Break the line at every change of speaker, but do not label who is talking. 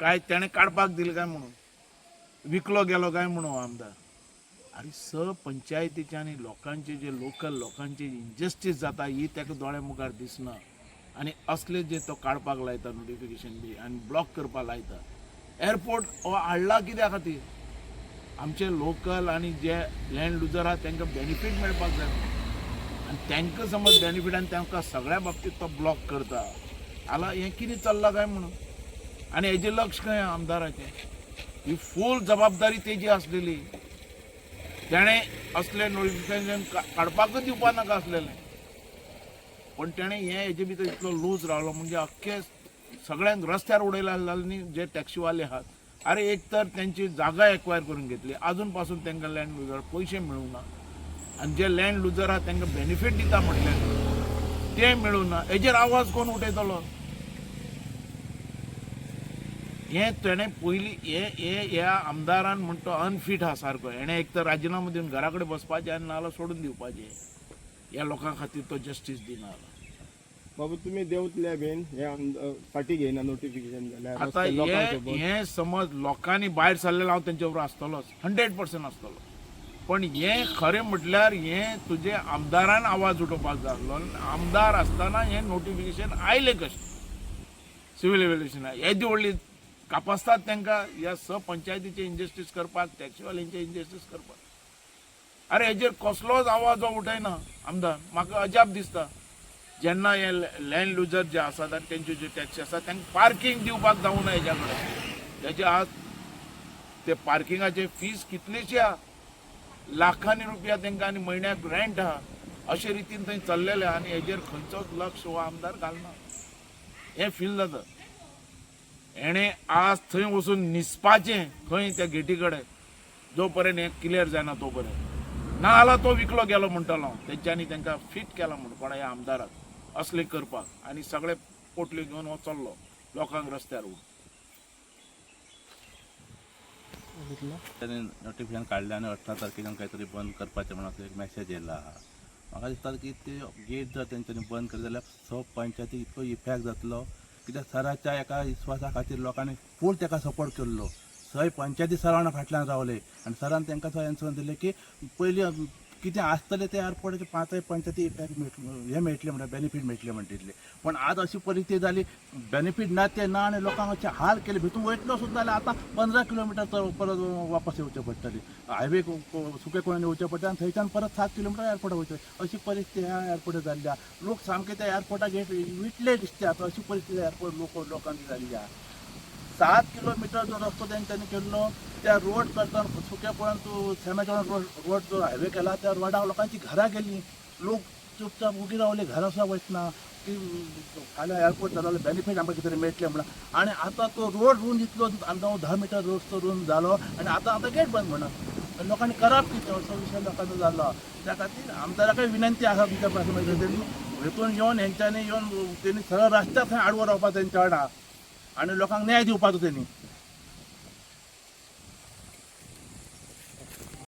काय त्याने काडपाक दिले काय म्हणून, विकलो गेलो काय म्हणून आमदार. अरे पंचायतीचे आणि लोकांचे जे लोकल लोकांचे इनजस्टीस जाता ही त्याका दोळ्या मुखार दिसना. आणि असले जे तो काडपाक लायता नोटिफिकेशन बी आणि ब्लॉक करपाक लायता. एअरपोर्ट हो हाडला कित्या खातीर, आमचे लोकल आणि जे लँड लुजर आहा तांकां बेनिफीट मेळपाक जाय. आणि तांकां समज बेनिफीट आनी तांकां सगळ्या बाबतींत तो ब्लॉक करता जाल्यार हें कितें चल्लां काय म्हणून. आनी हेजें लक्ष खंय आमदाराचें. ही फूल जबाबदारी तेजी आसलेली. तेणें असलें नोटिफिकेशन काडपाकच दिवपा नाका आसलेलें. पण तेणें हेजे भितर इतलो लूज रावलो म्हणजे अख्खे सगळ्यांक रस्त्यार उडयला न्ही जे टॅक्सीवाले आहात. अरे एक तर त्यांची जागा एक्वायर करून घेतली, अजून पासून तांकां लँड लुजर पयशे मेळूंक ना. आनी जे लँड लुजर आहात तांकां बेनिफीट दिता म्हटलें तें मेळूंक ना. हेजेर आवाज कोण उठयतलो. हे तेणें पयलीं ह्या आमदारान म्हणटा तो अनफीट आहा सारको. हेणें एक तर राजिनामो दिवन घरा कडेन बसपाचें आनी नाल्यार सोडून दिवपाचें. ह्या लोकां खातीर तो जस्टीस दिना.
बाबा तुम्ही देवतल्या बीन हे फाटी घेयना नोटिफिकेशन जाल्यार
आतां हे समज लोकांनी भायर सरलेलो हांव तेंचे बरोबर आसतलोच 100% आसतलो. पण हे खरें म्हटल्यार हे तुजे आमदारान आवाज उठोवपाक जाय आसलो. आमदार आसतना हे नोटिफिकेशन आयलें कशें सिव्हील एव्हिएशना. येदी व्हडली कापासतात तांकां ह्या पंचायतीचे इनजस्टीस करपाक, टॅक्सीवाल्यांचे इनजस्टीस करपाक. अरे हेजेर कसलोच आवाज हो उठयना आमदार. म्हाका अजाप दिसता. जेन्ना हे लँड लुजर जे आसात आनी तेंच्यो ज्यो टॅक्सी आसा तांकां पार्किंग दिवपाक जावना हेज्या कडेन. तेजे आज ते पार्किंगाचे फीज कितलीशी आहा, लाखांनी रुपया तांकां आनी म्हयन्याक रेंट आहा. अशे रितीन थंय चल्लेले आनी हेजेर खंयचोच लक्ष हो आमदार घालना. हें फील जाता. हेणें आज थंय वचून न्हिसपाचें खंय त्या गेटी कडेन जो पर्यंत हें क्लियर जायना तो पर्यंत. ना जाल्यार तो विकलो गेलो म्हणटलो. तेंच्यांनी तांकां फिट केला म्हणून कोणा ह्या आमदाराक असले करपाक. आनी सगळे पोटल्यो घेवन हो चल्लो लोकांक रस्त्यार उडोवन.
त्याने नोटिफिकेशन काढले आणि 18 तारखेला काहीतरी बंद करपाचें म्हणून एक मॅसेज येयला आहा. म्हाका दिसता की ते गेट जर तेंच्यांनी बंद केले जाल्यार पंचायतीक इतको इफेक्ट जातलो. कित्याक सराच्या एका विस्वासा खातीर लोकांनी फूल ताका सपोर्ट केल्लो. पंचायती सरावणा फाटल्यान रावले आनी सरान तांकां थंय एन्सर दिलें की पयलीं कितें आसतलें त्या एअरपोर्टाचे 5 पंचायती इफेक्ट हे मेळटले म्हणटा बेनिफीट मेळटले म्हणटिले. पण आज अशी परिस्थिती जाली बेनिफीट ना ते ना आनी लोकांक अशे हाल केले. भितून वयतलो सुद्दां जाल्यार आतां 15 किलोमिटर परत वापस येवचें पडटली. हायवे सुके कोण येवचें पडटा आनी थंयच्यान परत 7 किलोमिटर एअरपोर्टार वयचें. अशी परिस्थिती ह्या एअरपोर्टार जाल्ली आहा. लोक सामके त्या एअरपोर्टाक विटले दिसता. अशी परिस्थिती एअरपोर्ट लोकांची जाल्ली आहा. 7 किलोमिटर जो रस्तो तेंच्यांनी केल्लो त्या रोड करतना सुकेपणान तूं सेमेच्या रोड जो हायवे केला त्या रोडाक लोकांची घरां गेलीं. लोक चुपचाप उगी रावले, घरा सुद्दां वचना की फाल्यां एअरपोर्ट जालो बेनिफीट आमकां कितें मेळटलें म्हणून. आनी आतां तो रोड रूंद इतलो 9-10 मिटर रोडचो रूंद जालो आनी आतां गेट बंद म्हणा. लोकांनी करप कितें असो विशय लोकांचो जाल्लो. त्या खातीर आमदाराकय विनंती आसा तुमच्या पासून हेतून येवन हेंच्यांनी येवन तेणी सरळ रस्त्यार थंय आडवो रावपाक तेंच्या वांगडा आनी लोकांक न्याय दिवपाचो तेणी.